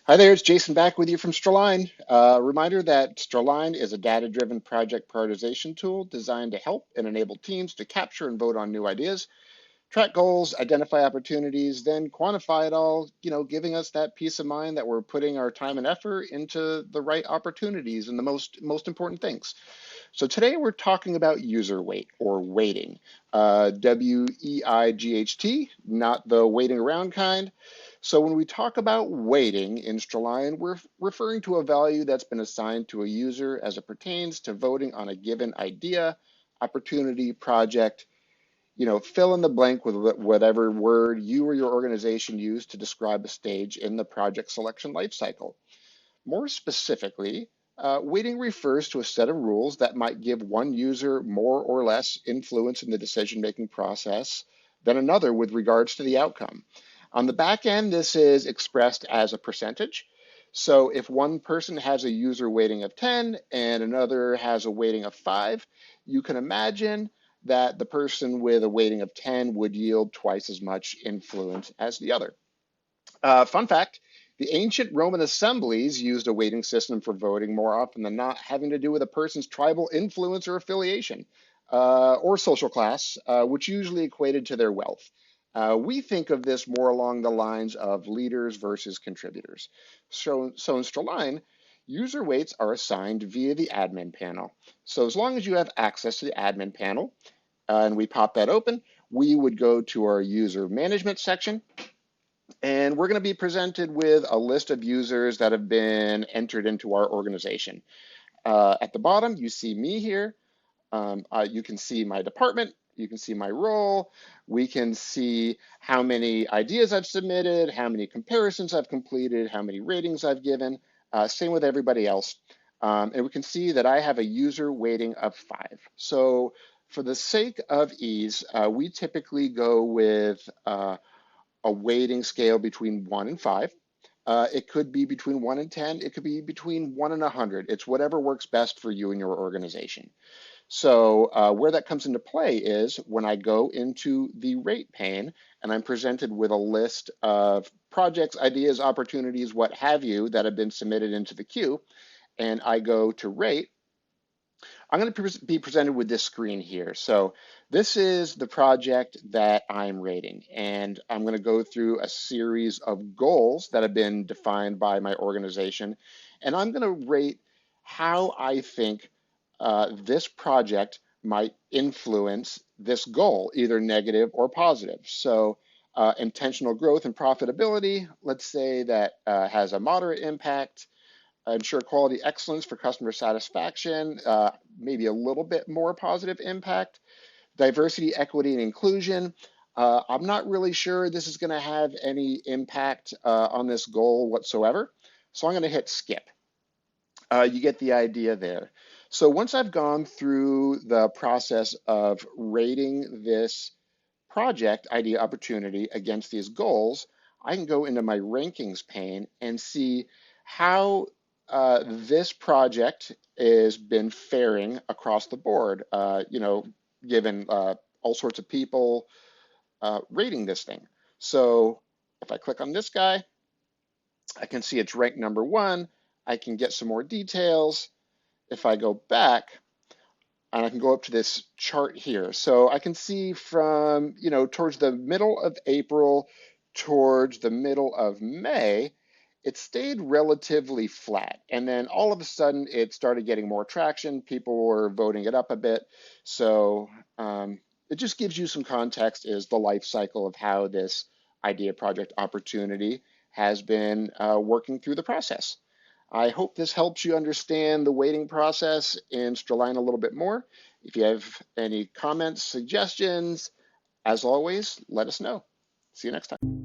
Hi there, it's Jason back with you from StrAlign. Reminder that StrAlign is a data-driven project prioritization tool designed to help and enable teams to capture and vote on new ideas, track goals, identify opportunities, then quantify it all, giving us that peace of mind that we're putting our time and effort into the right opportunities and the most important things. So today we're talking about user weight or weighting, WEIGHT, not the waiting around kind. So when we talk about weighting in StrAlign, we're referring to a value that's been assigned to a user as it pertains to voting on a given idea, opportunity, project. Fill in the blank with whatever word you or your organization use to describe a stage in the project selection lifecycle. More specifically, weighting refers to a set of rules that might give one user more or less influence in the decision-making process than another with regards to the outcome. On the back end, this is expressed as a percentage. So if one person has a user weighting of 10 and another has a weighting of 5, you can imagine that the person with a weighting of 10 would yield twice as much influence as the other. Fun fact, the ancient Roman assemblies used a weighting system for voting more often than not, having to do with a person's tribal influence or affiliation or social class, which usually equated to their wealth. We think of this more along the lines of leaders versus contributors. So in StrAlign, user weights are assigned via the admin panel. So as long as you have access to the admin panel, and we pop that open, we would go to our user management section. And we're going to be presented with a list of users that have been entered into our organization. At the bottom, you see me here. You can see my department. You can see my role. We can see how many ideas I've submitted, how many comparisons I've completed, how many ratings I've given. Same with everybody else. And we can see that I have a user weighting of 5. So for the sake of ease, we typically go with a weighting scale between 1 and 5. It could be between 1 and 10. It could be between 1 and 100. It's whatever works best for you and your organization. So where that comes into play is when I go into the rate pane and I'm presented with a list of projects, ideas, opportunities, what have you, that have been submitted into the queue, and I go to rate, I'm going to be presented with this screen here. So this is the project that I'm rating, and I'm going to go through a series of goals that have been defined by my organization, and I'm going to rate how I think this project might influence this goal, either negative or positive. So intentional growth and profitability, let's say that has a moderate impact. Ensure quality excellence for customer satisfaction, maybe a little bit more positive impact. Diversity, equity, and inclusion. I'm not really sure this is going to have any impact on this goal whatsoever. So I'm going to hit skip. You get the idea there. So once I've gone through the process of rating this project idea opportunity against these goals, I can go into my rankings pane and see how this project has been faring across the board, given all sorts of people rating this thing. So if I click on this guy, I can see it's ranked number 1. I can get some more details. If I go back, and I can go up to this chart here. So I can see from, towards the middle of April, towards the middle of May, it stayed relatively flat. And then all of a sudden, it started getting more traction. People were voting it up a bit. So it just gives you some context is the life cycle of how this idea project opportunity has been working through the process. I hope this helps you understand the weighting process in StrAlign a little bit more. If you have any comments, suggestions, as always, let us know. See you next time.